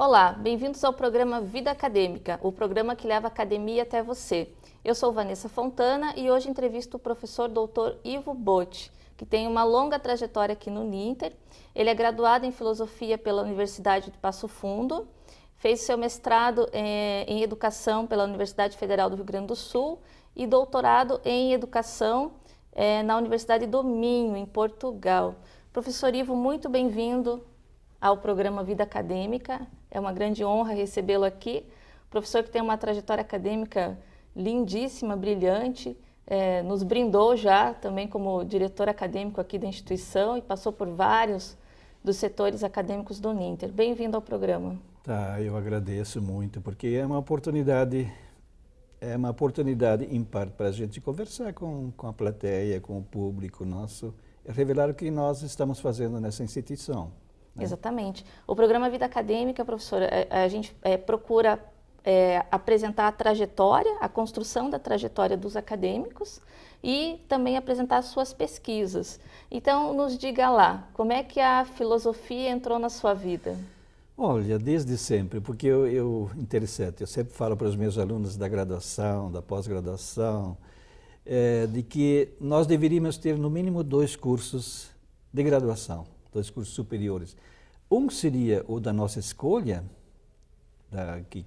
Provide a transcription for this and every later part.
Olá, bem-vindos ao programa Vida Acadêmica, o programa que leva a academia até você. Eu sou Vanessa Fontana e hoje entrevisto o professor Dr. Ivo Botti, que tem uma longa trajetória aqui no Uninter. Ele é graduado em Filosofia pela Universidade de Passo Fundo, fez seu mestrado em Educação pela Universidade Federal do Rio Grande do Sul e doutorado em Educação na Universidade do Minho, em Portugal. Professor Ivo, muito bem-vindo ao programa Vida Acadêmica. É uma grande honra recebê-lo aqui. Professor que tem uma trajetória acadêmica lindíssima, brilhante, nos brindou já também como diretor acadêmico aqui da instituição e passou por vários dos setores acadêmicos do Uninter. Bem-vindo ao programa. Tá, eu agradeço muito, porque é uma oportunidade ímpar para a gente conversar com a plateia, com o público nosso, e revelar o que nós estamos fazendo nessa instituição. Né? Exatamente. O programa Vida Acadêmica, professora, a gente procura apresentar a trajetória, a construção da trajetória dos acadêmicos e também apresentar as suas pesquisas. Então, nos diga lá, como é que a filosofia entrou na sua vida? Olha, desde sempre, porque interessante, eu sempre falo para os meus alunos da graduação, da pós-graduação, de que nós deveríamos ter no mínimo 2 cursos de graduação, 2 cursos superiores. Um seria o da nossa escolha,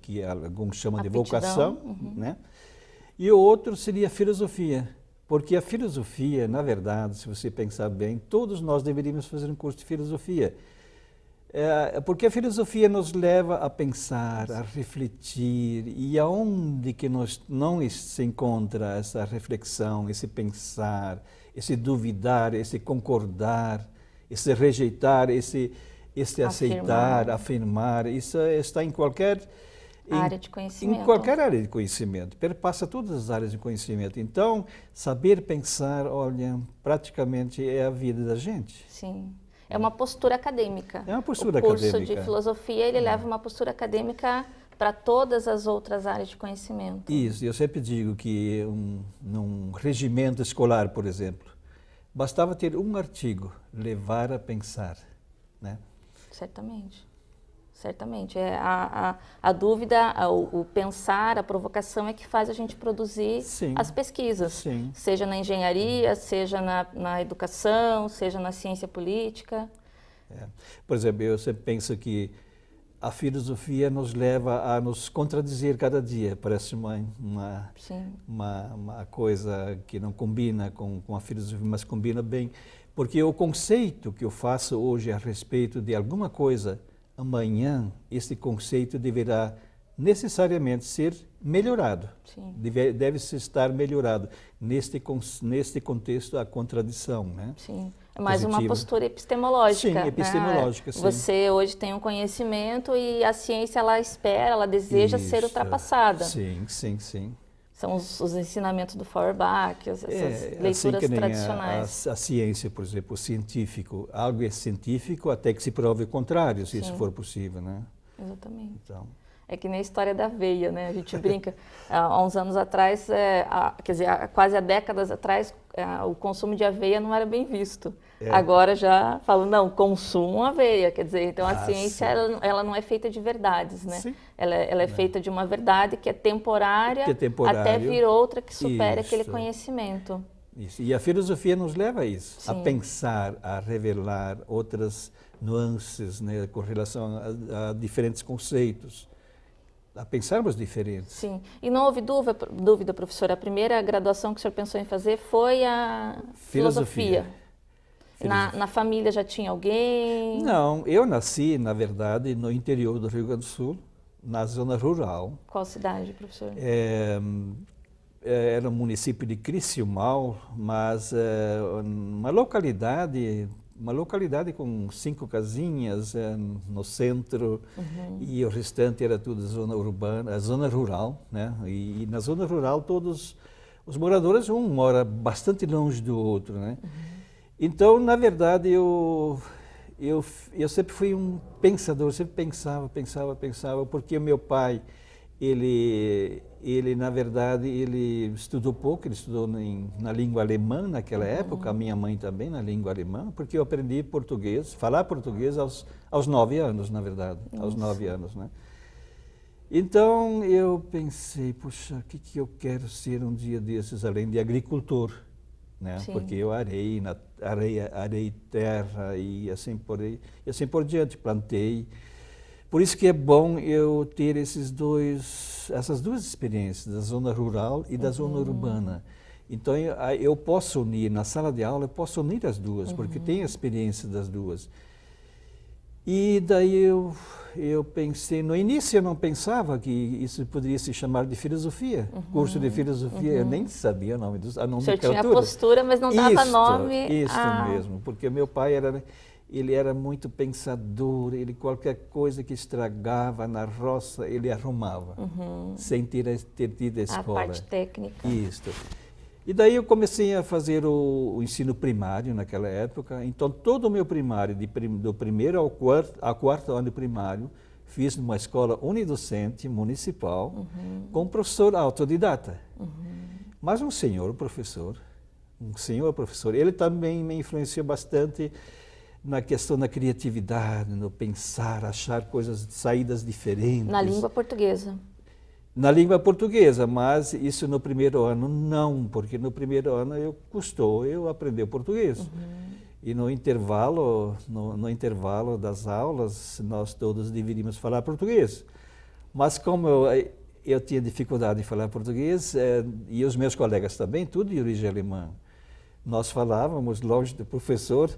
que alguns chamam de vocação, né? E o outro seria a filosofia, porque a filosofia, na verdade, se você pensar bem, todos nós deveríamos fazer um curso de filosofia. Porque a filosofia nos leva a pensar, a refletir, e aonde que não se encontra essa reflexão, esse pensar, esse duvidar, esse concordar, esse rejeitar, esse aceitar, afirmar, isso está em qualquer área de conhecimento. Em qualquer área de conhecimento, perpassa todas as áreas de conhecimento. Então, saber pensar, olha, praticamente é a vida da gente. Sim. É uma postura acadêmica. É uma postura acadêmica. O curso de filosofia, ele leva uma postura acadêmica para todas as outras áreas de conhecimento. Isso, eu sempre digo que num regimento escolar, por exemplo, bastava ter um artigo, levar a pensar, né? Certamente. Certamente. A dúvida, o pensar, a provocação é que faz a gente produzir as pesquisas. Sim. Seja na engenharia, seja na educação, seja na ciência política. Por exemplo, eu sempre penso que a filosofia nos leva a nos contradizer cada dia. Parece uma coisa que não combina com a filosofia, mas combina bem. Porque o conceito que eu faço hoje a respeito de alguma coisa, amanhã esse conceito deverá necessariamente ser melhorado. Deve-se estar melhorado. Neste contexto, a contradição, né? Sim. É mais uma postura epistemológica. Sim, epistemológica, sim. Você hoje tem um conhecimento e a ciência, ela espera, ela deseja ser ultrapassada. Sim, sim, sim. São os ensinamentos do Feuerbach, essas leituras assim que nem tradicionais. A ciência, por exemplo, o científico, algo é científico até que se prove o contrário, se isso for possível, né? Exatamente. Então. É que nem a história da aveia, né? A gente brinca, há uns anos atrás, quer dizer, quase há décadas atrás, o consumo de aveia não era bem visto. Agora já falam, não, consumam aveia, quer dizer, então a ciência ela não é feita de verdades, né? Sim. Ela é feita de uma verdade que é temporária, até vir outra que supere aquele conhecimento. Isso. E a filosofia nos leva a isso, a pensar, a revelar outras nuances, né, com relação a diferentes conceitos. A pensarmos diferentes. Sim. E não houve dúvida, professora, a primeira graduação que o senhor pensou em fazer foi a filosofia. Na família já tinha alguém? Não, eu nasci, na verdade, no interior do Rio Grande do Sul, na zona rural. Qual cidade, professor? Era o município de Criciúmal, mas uma localidade com 5 casinhas no centro, e o restante era tudo zona urbana, zona rural, né? E na zona rural todos os moradores, um mora bastante longe do outro, né? Então, na verdade, eu sempre fui um pensador, sempre pensava, porque o meu pai ele na verdade, ele estudou pouco, ele estudou na língua alemã naquela época, a minha mãe também na língua alemã, porque eu aprendi português, falar português aos 9 anos, na verdade, aos 9 anos, né? Então eu pensei, puxa, o que eu quero ser um dia desses, além de agricultor, né? Porque eu arei terra e assim por diante, plantei. Por isso que é bom eu ter essas duas experiências, da zona rural e da zona urbana. Então eu posso unir, na sala de aula, eu posso unir as duas, porque tenho a experiência das duas. E daí eu pensei, no início eu não pensava que isso poderia se chamar de filosofia, curso de filosofia, eu nem sabia o nome O senhor tinha nomenclatura. postura, mas não dava nome. Isso mesmo, porque meu pai ele era muito pensador, ele qualquer coisa que estragava na roça, ele arrumava, sem ter tido a escola. A parte técnica. Isso. E daí eu comecei a fazer o ensino primário naquela época, então todo o meu primário, do primeiro ao quarto ano primário, fiz numa escola unidocente municipal, com um professor autodidata. Mas um senhor professor, ele também me influenciou bastante na questão da criatividade, no pensar, achar coisas, saídas diferentes. Na língua portuguesa. Na língua portuguesa, mas isso no primeiro ano não, porque no primeiro ano custou eu aprender o português. E no intervalo das aulas, nós todos deveríamos falar português. Mas como eu tinha dificuldade em falar português, e os meus colegas também, tudo de origem alemã, nós falávamos, longe do professor,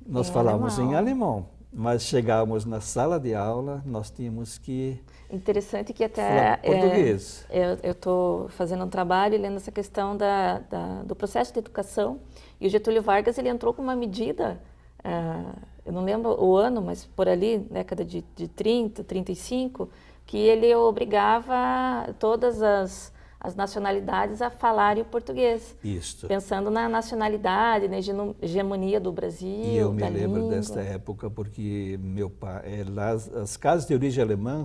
nós falávamos em alemão, mas chegávamos na sala de aula, nós tínhamos que interessante que até falar português. Eu estou fazendo um trabalho lendo essa questão do processo de educação, e o Getúlio Vargas ele entrou com uma medida, eu não lembro o ano, mas por ali, década de 30, 35, que ele obrigava todas as nacionalidades a falarem o português. Isso. Pensando na nacionalidade, na hegemonia do Brasil, e eu me lembro língua. desta época porque meu pai, as casas de origem alemã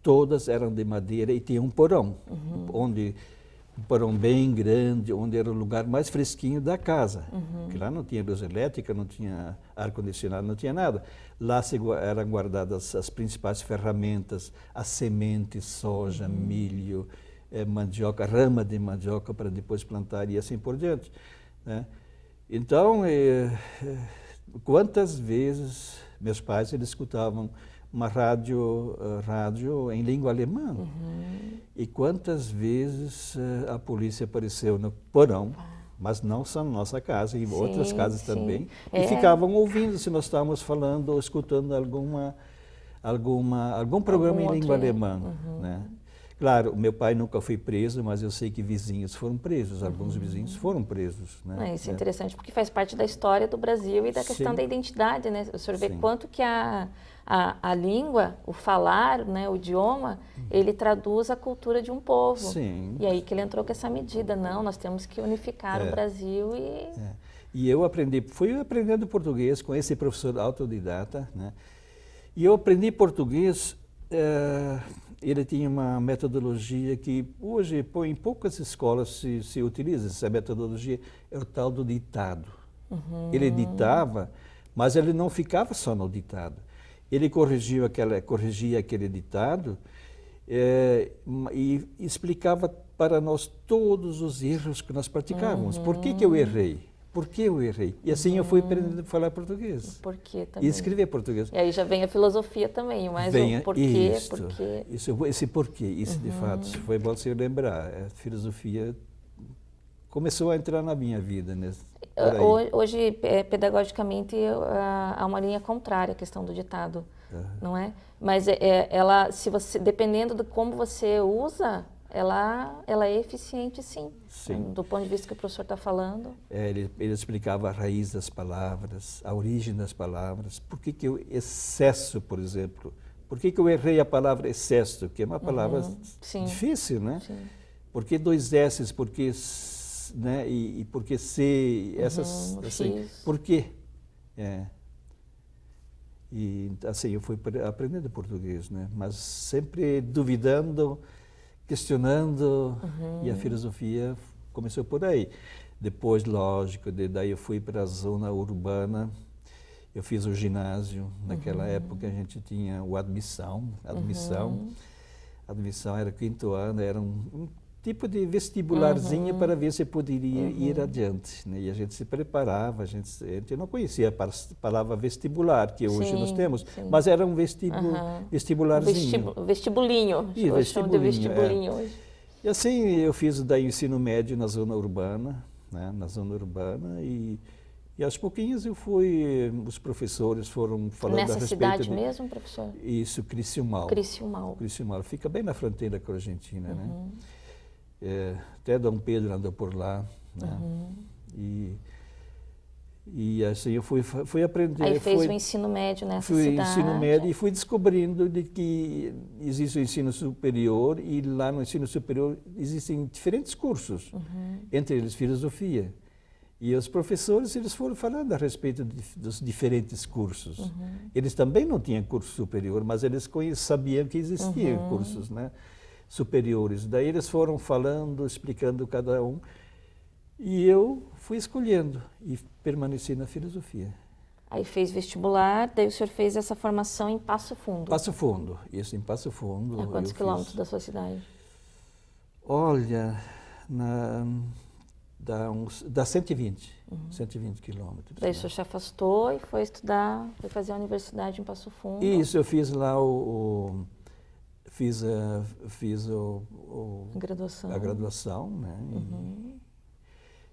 todas eram de madeira e tinha um porão, um porão bem grande, onde era o lugar mais fresquinho da casa. Porque lá não tinha luz elétrica, não tinha ar-condicionado, não tinha nada. Lá eram guardadas as principais ferramentas, as sementes, soja, milho, mandioca, rama de mandioca para depois plantar e assim por diante, né? Então, quantas vezes meus pais eles escutavam uma rádio em língua alemã, e quantas vezes a polícia apareceu no porão, mas não só na nossa casa, em outras casas também, e ficavam ouvindo se nós estávamos falando ou escutando algum programa em língua alemã, né? Claro, meu pai nunca foi preso, mas eu sei que vizinhos foram presos, alguns vizinhos foram presos, né? Isso é interessante, porque faz parte da história do Brasil e da questão da identidade, né? O senhor vê quanto que a língua, o falar, né, o idioma, ele traduz a cultura de um povo. Sim. E aí que ele entrou com essa medida, não, nós temos que unificar o Brasil e... E eu fui aprendendo português com esse professor autodidata, né? E eu aprendi português... ele tinha uma metodologia que hoje em poucas escolas se utiliza. Essa metodologia é o tal do ditado. Ele ditava, mas ele não ficava só no ditado. Ele corrigia aquele ditado e explicava para nós todos os erros que nós praticávamos. Por que eu errei? Por que eu errei? E assim eu fui aprendendo a falar português. Por quê também? E escrever português. E aí já vem a filosofia também, mais o porquê, porquê. Esse porquê, isso de fato, foi bom você lembrar. A filosofia começou a entrar na minha vida. Hoje, pedagogicamente, há uma linha contrária à questão do ditado, não é? Mas ela, dependendo de como você usa... Ela é eficiente, sim, do ponto de vista que o professor está falando. Ele explicava a raiz das palavras, a origem das palavras. Por que o excesso, por exemplo? Por que eu errei a palavra excesso? Que é uma palavra difícil, né? Sim. Por que 2 S's? Por que, né? E por que C? Essas, assim, por quê? E assim, eu fui aprendendo português, né? Mas sempre duvidando, questionando, e a filosofia começou por aí. Depois, lógico, daí eu fui para a zona urbana, eu fiz o ginásio. Naquela época a gente tinha o admissão. Admissão era 5º ano, era um tipo de vestibularzinho para ver se poderia ir adiante, né? E a gente se preparava, a gente não conhecia a palavra vestibular, que hoje nós temos, mas era um vestibularzinho. Vestibulinho, E chamo de vestibulinho hoje. E assim, eu fiz daí o ensino médio na zona urbana, né? Na zona urbana, e aos pouquinhos os professores foram falando a respeito... Nessa cidade mesmo, professor? Isso, Criciúmal. Criciúmal. Criciúmal, fica bem na fronteira com a Argentina, né? Até Dom Pedro andou por lá, né? E assim eu fui aprender. Aí fez o ensino médio nessa cidade. Fui ensino médio e fui descobrindo de que existe o ensino superior, e lá no ensino superior existem diferentes cursos, entre eles filosofia. E os professores, eles foram falando a respeito dos diferentes cursos. Eles também não tinham curso superior, mas eles sabiam que existiam cursos, né, superiores. Daí eles foram falando, explicando cada um, e eu fui escolhendo e permaneci na filosofia. Aí fez vestibular, daí o senhor fez essa formação em Passo Fundo. Passo Fundo, isso, em Passo Fundo. A quantos quilômetros da sua cidade? Olha, dá 120, 120 quilômetros. Daí o senhor se afastou e foi estudar, foi fazer a universidade em Passo Fundo. Isso, eu fiz lá fiz a graduação, né?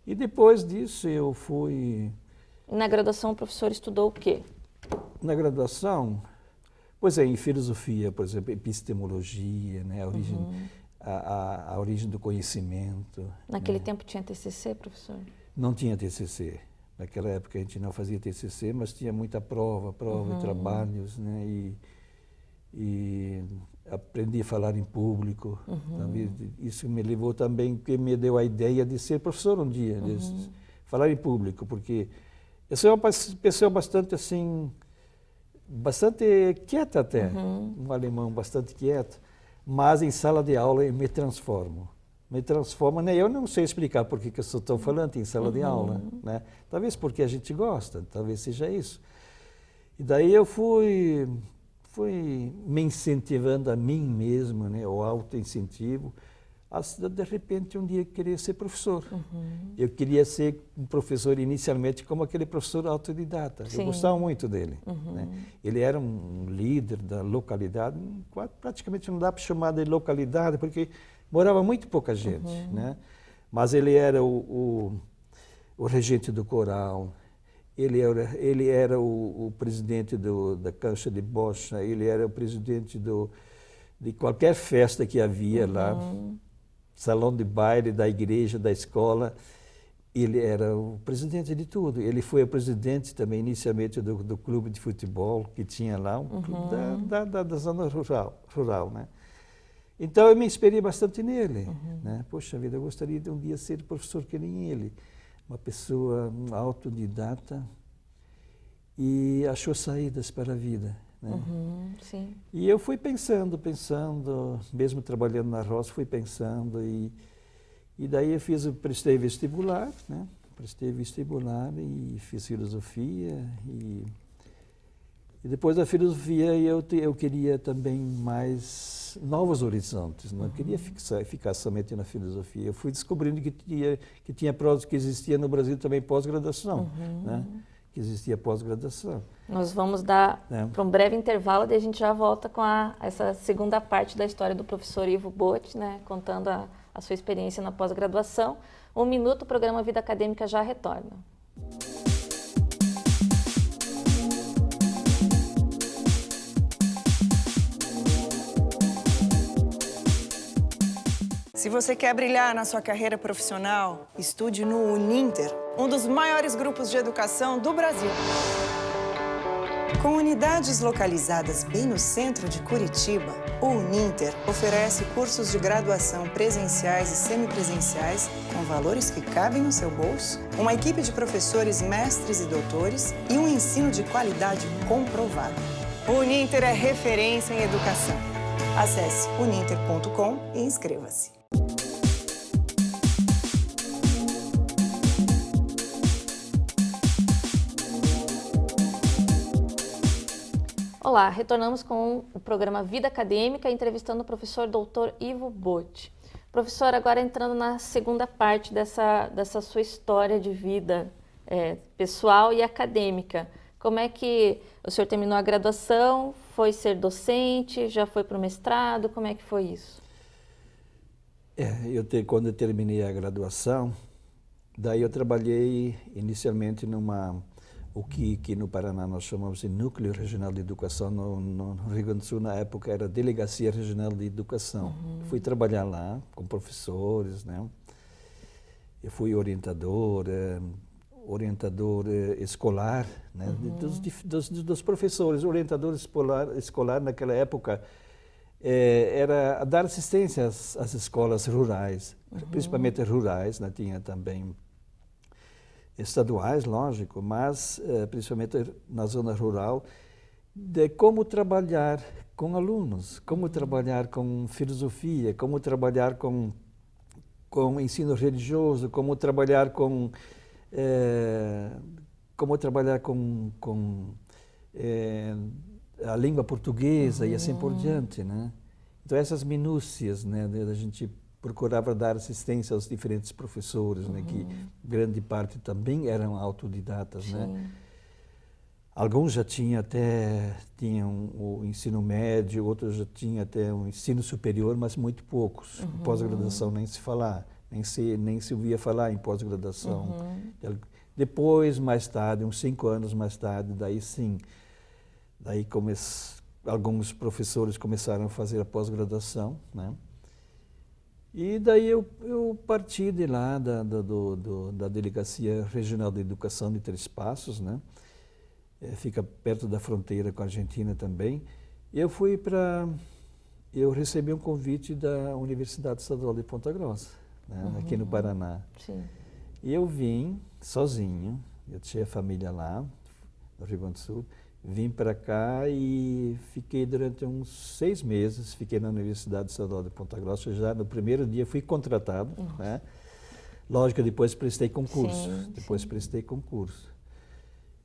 E depois disso eu fui... E na graduação o professor estudou o quê? Na graduação, pois é, em filosofia, por exemplo, epistemologia, né? A origem do conhecimento. Naquele tempo tinha TCC, professor? Não tinha TCC. Naquela época a gente não fazia TCC, mas tinha muita prova, trabalhos, né? E aprendi a falar em público. Isso me levou também, que me deu a ideia de ser professor um dia, de falar em público, porque eu sou uma pessoa bastante assim, bastante quieta até, um alemão bastante quieto, mas em sala de aula eu me transformo. Né? Eu não sei explicar por que eu sou tão falante em sala de aula, né? Talvez porque a gente gosta, talvez seja isso. E daí eu fui me incentivando a mim mesmo, né, o auto-incentivo, a de repente um dia querer ser professor. Eu queria ser um professor inicialmente como aquele professor autodidata. Eu gostava muito dele. Né? Ele era um líder da localidade, praticamente não dá para chamar de localidade, porque morava muito pouca gente. Né? Mas ele era o regente do coral. Ele era o presidente da cancha de bocha, ele era o presidente de qualquer festa que havia lá, salão de baile da igreja, da escola, ele era o presidente de tudo. Ele foi o presidente também, inicialmente, do clube de futebol que tinha lá, um clube da zona rural, né? Então eu me inspirei bastante nele. Né? Poxa vida, eu gostaria de um dia ser professor que nem ele. Uma pessoa autodidata e achou saídas para a vida. Né? Sim. E eu fui pensando, mesmo trabalhando na roça, fui pensando e daí prestei vestibular, né? Prestei vestibular e fiz filosofia e depois da filosofia eu queria também mais novos horizontes, não queria ficar somente na filosofia. Eu fui descobrindo que tinha que existia no Brasil também pós-graduação, né? Que existia pós-graduação. Nós vamos dar para um breve intervalo e a gente já volta com essa segunda parte da história do professor Ivo Botti, né? Contando a sua experiência na pós-graduação. 1 minuto, o programa Vida Acadêmica já retorna. Se você quer brilhar na sua carreira profissional, estude no Uninter, um dos maiores grupos de educação do Brasil. Com unidades localizadas bem no centro de Curitiba, o Uninter oferece cursos de graduação presenciais e semipresenciais com valores que cabem no seu bolso, uma equipe de professores mestres e doutores e um ensino de qualidade comprovado. O Uninter é referência em educação. Acesse uninter.com e inscreva-se. Olá, retornamos com o programa Vida Acadêmica, entrevistando o professor Dr. Ivo Botti. Professor, agora entrando na segunda parte dessa sua história de vida pessoal e acadêmica. Como é que o senhor terminou a graduação, foi ser docente, já foi para o mestrado, como é que foi isso? Quando eu terminei a graduação, daí eu trabalhei inicialmente o que no Paraná nós chamamos de Núcleo Regional de Educação, no Rio Grande do Sul, na época era Delegacia Regional de Educação. Fui trabalhar lá com professores, né? Eu fui orientador escolar, né? Dos professores. Orientador escolar naquela época era dar assistência às escolas rurais, principalmente rurais, né? Tinha também estaduais, lógico, mas principalmente na zona rural, de como trabalhar com alunos, como trabalhar com filosofia, como trabalhar com ensino religioso, como trabalhar com a língua portuguesa e assim por diante, né? Então essas minúcias, né, a gente procurava dar assistência aos diferentes professores, né, que grande parte também eram autodidatas, né? Alguns já tinham o ensino médio, outros já tinham até o ensino superior, mas muito poucos. Pós-graduação nem se falar, nem se ouvia falar em pós-graduação. Depois, mais tarde, uns 5 anos mais tarde, daí sim, alguns professores começaram a fazer a pós-graduação, né? E daí eu parti de lá, da Delegacia Regional de Educação de Três Passos, né? Fica perto da fronteira com a Argentina também. Eu recebi um convite da Universidade Estadual de Ponta Grossa, né? Aqui no Paraná. Sim. E eu vim sozinho, eu tinha família lá, no Rio Grande do Sul. Vim para cá e fiquei durante uns 6 meses, fiquei na Universidade Estadual de Ponta Grossa. Já no primeiro dia fui contratado, né? Lógico, depois prestei concurso. Prestei concurso.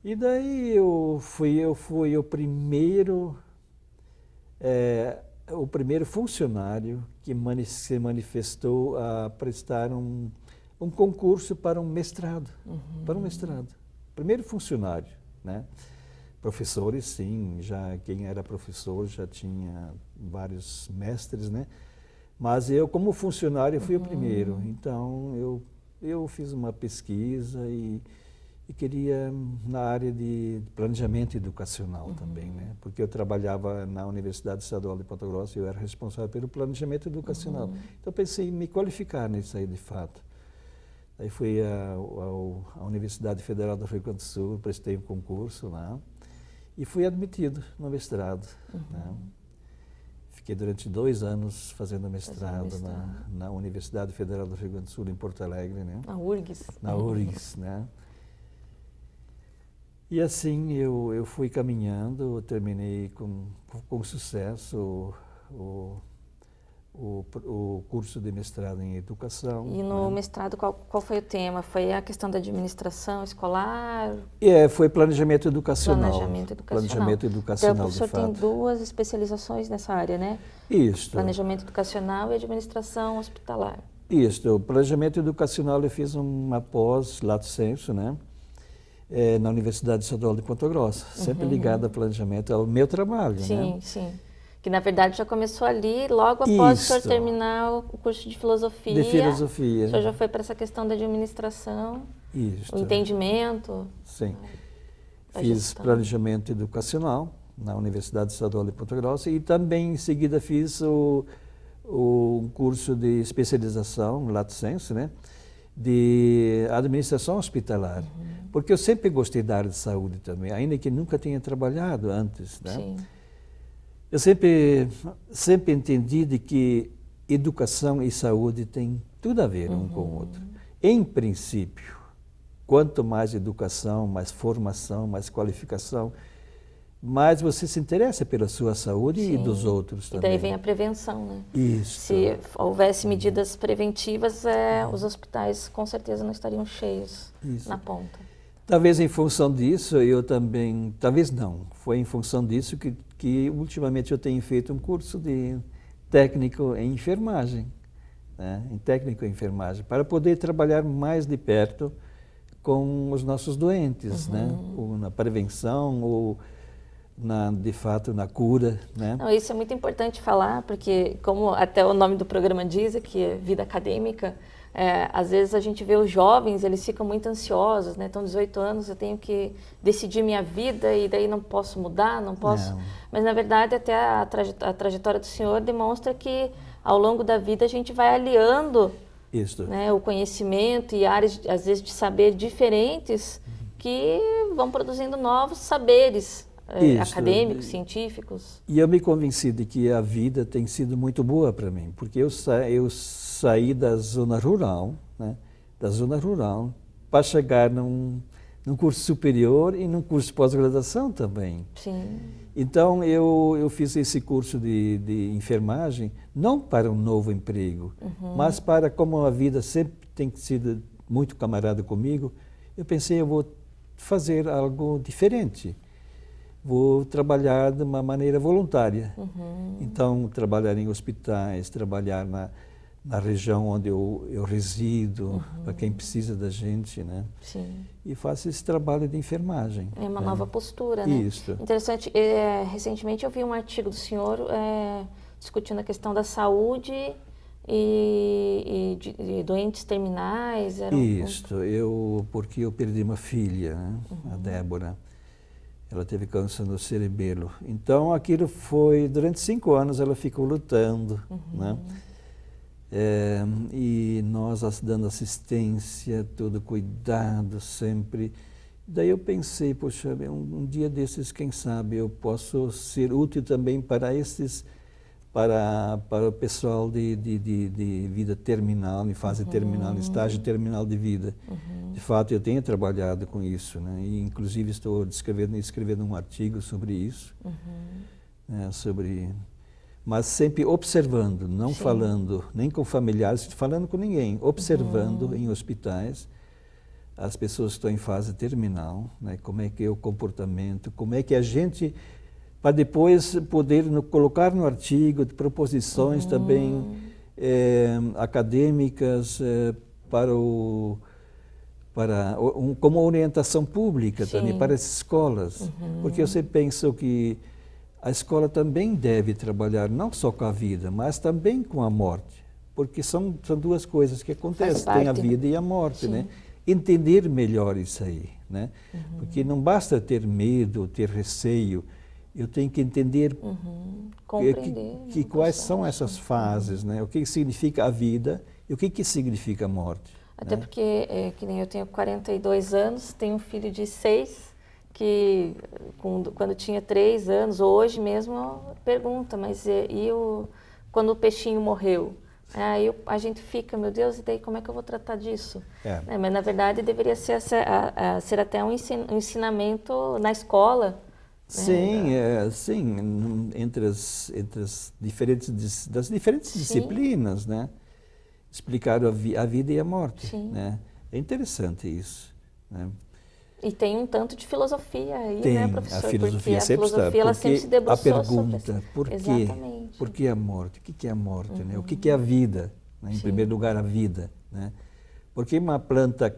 E daí eu fui o primeiro funcionário que se manifestou a prestar um concurso para um mestrado. Para um mestrado. Primeiro funcionário, né? Professores, sim, já quem era professor já tinha vários mestres, né? Mas eu, como funcionário, fui o primeiro. Então, eu fiz uma pesquisa e queria na área de planejamento educacional também, né? Porque eu trabalhava na Universidade Estadual de Ponta Grossa e eu era responsável pelo planejamento educacional. Então, pensei em me qualificar nisso aí, de fato. Aí fui à Universidade Federal do Rio Grande do Sul, prestei um concurso lá. E fui admitido no mestrado. Né? Fiquei durante 2 anos fazendo mestrado na Universidade Federal do Rio Grande do Sul, em Porto Alegre. Né? Na URGS. Na URGS, né? E assim eu fui caminhando, terminei com sucesso o curso de mestrado em educação. E no mestrado, qual foi o tema? Foi a questão da administração escolar? Foi planejamento educacional. Planejamento educacional. Então, o professor tem 2 especializações nessa área, né? Isso. Planejamento educacional e administração hospitalar. Isso. O planejamento educacional eu fiz uma pós, lato sensu, né? Na Universidade Estadual de Ponta Grossa. Sempre ligado ao planejamento, ao meu trabalho, sim, né? Sim. Que na verdade já começou ali, logo após o senhor terminar o curso de filosofia. De filosofia. O senhor já foi para essa questão da administração, Isso. o entendimento. Sim. Fiz planejamento educacional na Universidade Estadual de Ponta Grossa e também em seguida fiz o curso de especialização, lato sensu, né? de administração hospitalar, porque eu sempre gostei da área de saúde também, ainda que nunca tenha trabalhado antes, né? Sim. Eu sempre entendi de que educação e saúde têm tudo a ver um com o outro. Em princípio, quanto mais educação, mais formação, mais qualificação, mais você se interessa pela sua saúde e dos outros também. E daí vem a prevenção, né? Isso. Se houvesse medidas preventivas, os hospitais com certeza não estariam cheios na ponta. Talvez em função disso, eu também... Talvez não. Foi em função disso que ultimamente eu tenho feito um curso de técnico em enfermagem, né? Em técnico em enfermagem, para poder trabalhar mais de perto com os nossos doentes, né? Ou na prevenção, ou de fato na cura, né? Não, isso é muito importante falar, porque como até o nome do programa diz, que é vida acadêmica, às vezes a gente vê os jovens, eles ficam muito ansiosos, né? Estão 18 anos, eu tenho que decidir minha vida e daí não posso mudar, não posso... Não. Mas na verdade até a trajetória do senhor demonstra que ao longo da vida a gente vai aliando, né, o conhecimento e áreas, às vezes, de saber diferentes que vão produzindo novos saberes. Acadêmicos, científicos. E eu me convenci de que a vida tem sido muito boa para mim, porque eu saí da zona rural, né, para chegar num curso superior e num curso de pós-graduação também. Sim. Então eu fiz esse curso de enfermagem não para um novo emprego, mas para, como a vida sempre tem sido muito camarada comigo, eu pensei, eu vou fazer algo diferente. Vou trabalhar de uma maneira voluntária. Então, trabalhar em hospitais, trabalhar na região onde eu resido, para quem precisa da gente, né? Sim. E faço esse trabalho de enfermagem. É uma nova postura, né? Isso. Interessante. Recentemente eu vi um artigo do senhor discutindo a questão da saúde e de doentes terminais. Isso. Porque eu perdi uma filha, né? A Débora. Ela teve câncer no cerebelo. Então, aquilo foi... Durante 5 anos, ela ficou lutando, né? E nós dando assistência, todo cuidado, sempre. Daí eu pensei, poxa, um dia desses, quem sabe, eu posso ser útil também para para o pessoal de vida terminal, em fase terminal, em estágio terminal de vida. De fato, eu tenho trabalhado com isso, né? E, inclusive, estou escrevendo um artigo sobre isso, né? Mas sempre observando, não falando nem com familiares, falando com ninguém, observando em hospitais as pessoas que estão em fase terminal, né? Como é que é o comportamento, como é que a gente... para depois poder colocar no artigo de proposições também acadêmicas como orientação pública também para as escolas. Porque eu sempre penso que a escola também deve trabalhar não só com a vida, mas também com a morte. Porque são duas coisas que acontecem, tem a vida e a morte, né? Entender melhor isso aí, né? Porque não basta ter medo, ter receio, eu tenho que entender quais são essas fases, né? O que significa a vida e o que significa a morte. Até porque, que nem eu tenho 42 anos, tenho um filho de 6, que quando tinha 3 anos, hoje mesmo, pergunta, mas quando o peixinho morreu? Aí a gente fica, meu Deus, e daí como é que eu vou tratar disso? Mas na verdade deveria ser até um ensinamento na escola. Sim, sim, entre as diferentes disciplinas, né? Explicar a vida e a morte, né? É interessante isso, né? E tem um tanto de filosofia aí, tem, né, professor? a filosofia porque sempre a filosofia ela sempre se debruçou a pergunta, por quê? Exatamente. Por que a morte? O que é a morte, né? O que é a vida? Né? Em primeiro lugar, a vida, né? Porque uma planta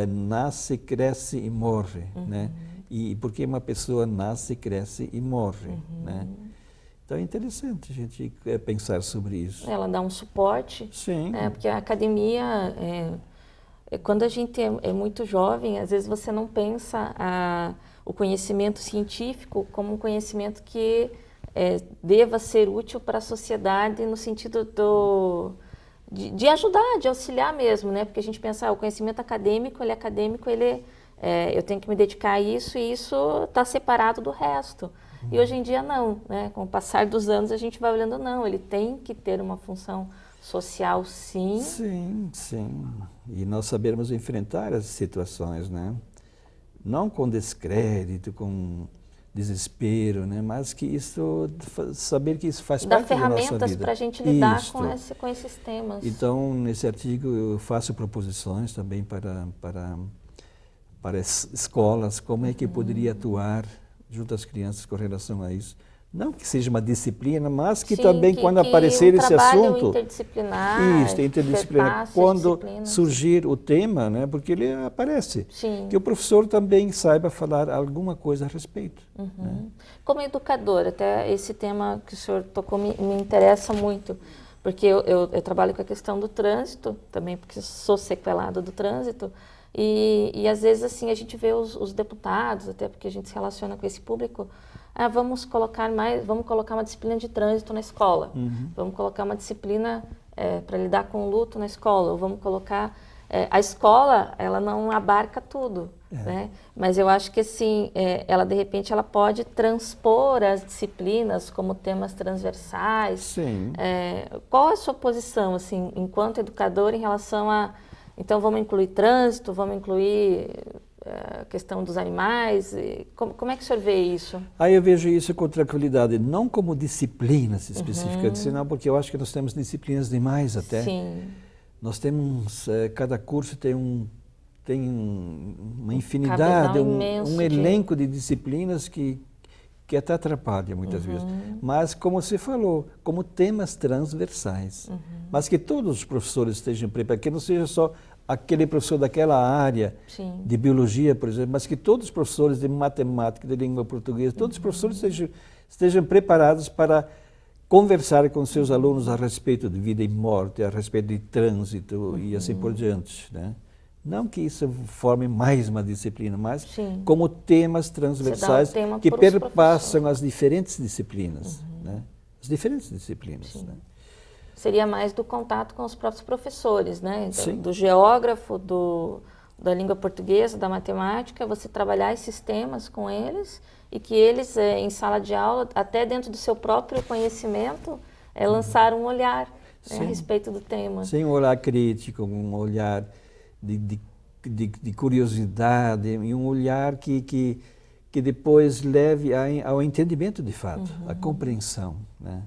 nasce, cresce e morre, né? E porque uma pessoa nasce, cresce e morre, né? Então é interessante a gente pensar sobre isso. Ela dá um suporte. Sim. Porque a academia, quando a gente é muito jovem, às vezes você não pensa o conhecimento científico como um conhecimento que deva ser útil para a sociedade no sentido de ajudar, de auxiliar mesmo, né? Porque a gente pensa, o conhecimento acadêmico, eu tenho que me dedicar a isso e isso está separado do resto. E hoje em dia não, né? Com o passar dos anos a gente vai olhando, não, ele tem que ter uma função social, sim. Sim, sim. E nós sabemos enfrentar as situações, né? Não com descrédito, com desespero, né? Mas que isso, saber que isso faz parte da nossa vida. Dá ferramentas para a gente lidar com esses temas. Então, nesse artigo eu faço proposições também para escolas, como é que poderia atuar junto às crianças com relação a isso. Não que seja uma disciplina, mas que também quando aparecer esse assunto... interdisciplinar. Isso, interdisciplinar. Quando surgir o tema, né, porque ele aparece. Sim. Que o professor também saiba falar alguma coisa a respeito. Né? Como educador, até esse tema que o senhor tocou me interessa muito, porque eu trabalho com a questão do trânsito, também porque sou sequelado do trânsito, e às vezes assim a gente vê os deputados, até porque a gente se relaciona com esse público, vamos colocar uma disciplina de trânsito na escola, vamos colocar uma disciplina para lidar com o luto na escola, ou vamos colocar... a escola, ela não abarca tudo, né? Mas eu acho que assim, ela de repente ela pode transpor as disciplinas como temas transversais. Sim. Qual é a sua posição, assim, enquanto educador em relação a... Então, vamos incluir trânsito, vamos incluir a questão dos animais? Como é que o senhor vê isso? Aí eu vejo isso com tranquilidade, não como disciplinas específicas, senão porque eu acho que nós temos disciplinas demais até. Sim. Nós temos, cada curso tem uma infinidade, um elenco de disciplinas que até atrapalha muitas vezes. Mas, como você falou, como temas transversais. Mas que todos os professores estejam preparados, que não seja só aquele professor daquela área de biologia, por exemplo, mas que todos os professores de matemática, de língua portuguesa, todos os professores estejam preparados para conversar com seus alunos a respeito de vida e morte, a respeito de trânsito e assim por diante, né? Não que isso forme mais uma disciplina, mas como temas transversais que perpassam as diferentes disciplinas, né? As diferentes disciplinas, né? Seria mais do contato com os próprios professores, né? Do geógrafo, da língua portuguesa, da matemática, você trabalhar esses temas com eles e que eles, em sala de aula, até dentro do seu próprio conhecimento, lançar um olhar, né, a respeito do tema. Sim, um olhar crítico, um olhar de curiosidade e um olhar que depois leve ao entendimento de fato, à compreensão, né?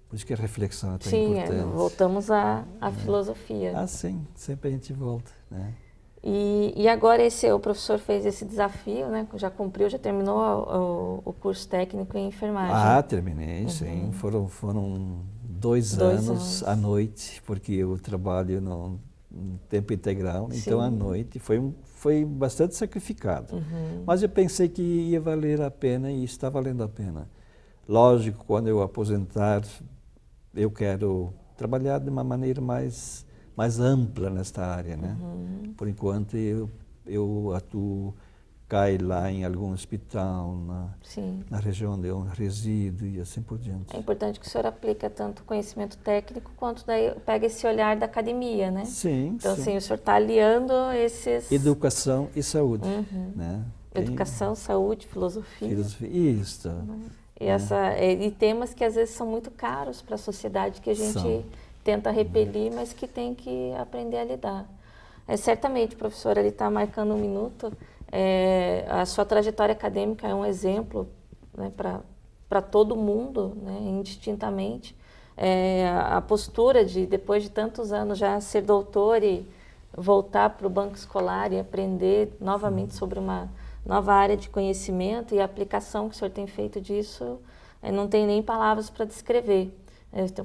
Por isso que a reflexão é tão importante. Voltamos à filosofia. Sim, sempre a gente volta, né? E agora o professor fez esse desafio, né? Já cumpriu, já terminou o curso técnico em enfermagem. Terminei, sim. Foram 2 anos à noite, porque eu trabalho no tempo integral, então à noite foi bastante sacrificado. Mas eu pensei que ia valer a pena e está valendo a pena. Lógico, quando eu aposentar, eu quero trabalhar de uma maneira mais ampla nesta área, né? Por enquanto eu atuo, caio lá em algum hospital, na região onde eu resido e assim por diante. É importante que o senhor aplique tanto conhecimento técnico quanto daí pega esse olhar da academia, né? Sim, então, assim, o senhor está aliando esses... Educação e saúde, né? Educação, saúde, filosofia. Isso. E temas que às vezes são muito caros para a sociedade, que a gente tenta repelir, mas que tem que aprender a lidar. Certamente, professor, ele está marcando um minuto. A sua trajetória acadêmica é um exemplo, né, para todo mundo, né, indistintamente. A postura de, depois de tantos anos, já ser doutor e voltar para o banco escolar e aprender novamente sobre uma nova área de conhecimento e a aplicação que o senhor tem feito disso, não tem nem palavras para descrever.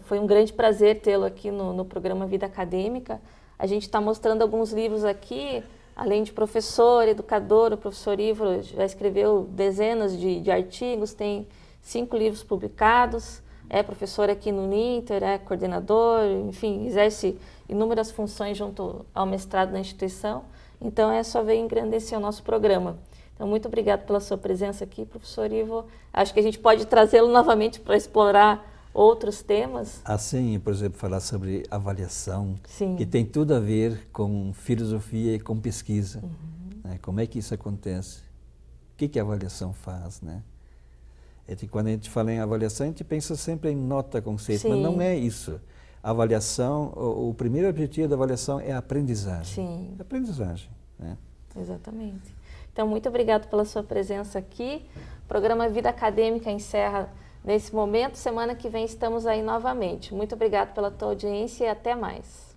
Foi um grande prazer tê-lo aqui no programa Vida Acadêmica. A gente está mostrando alguns livros aqui, além de professor, educador, o professor Ivo já escreveu dezenas de artigos, tem 5 livros publicados, é professor aqui no Uninter, é coordenador, enfim, exerce inúmeras funções junto ao mestrado na instituição. Então, só veio engrandecer o nosso programa. Então, muito obrigado pela sua presença aqui, professor Ivo. Acho que a gente pode trazê-lo novamente para explorar outros temas? Assim, por exemplo, falar sobre avaliação, Sim. que tem tudo a ver com filosofia e com pesquisa. Né? Como é que isso acontece? O que a avaliação faz, né? Quando a gente fala em avaliação, a gente pensa sempre em nota, conceito, Sim. mas não é isso. A avaliação, o primeiro objetivo da avaliação é a aprendizagem. Sim. Aprendizagem, né? Exatamente. Então, muito obrigado pela sua presença aqui. O programa Vida Acadêmica encerra nesse momento. Semana que vem estamos aí novamente. Muito obrigado pela tua audiência e até mais.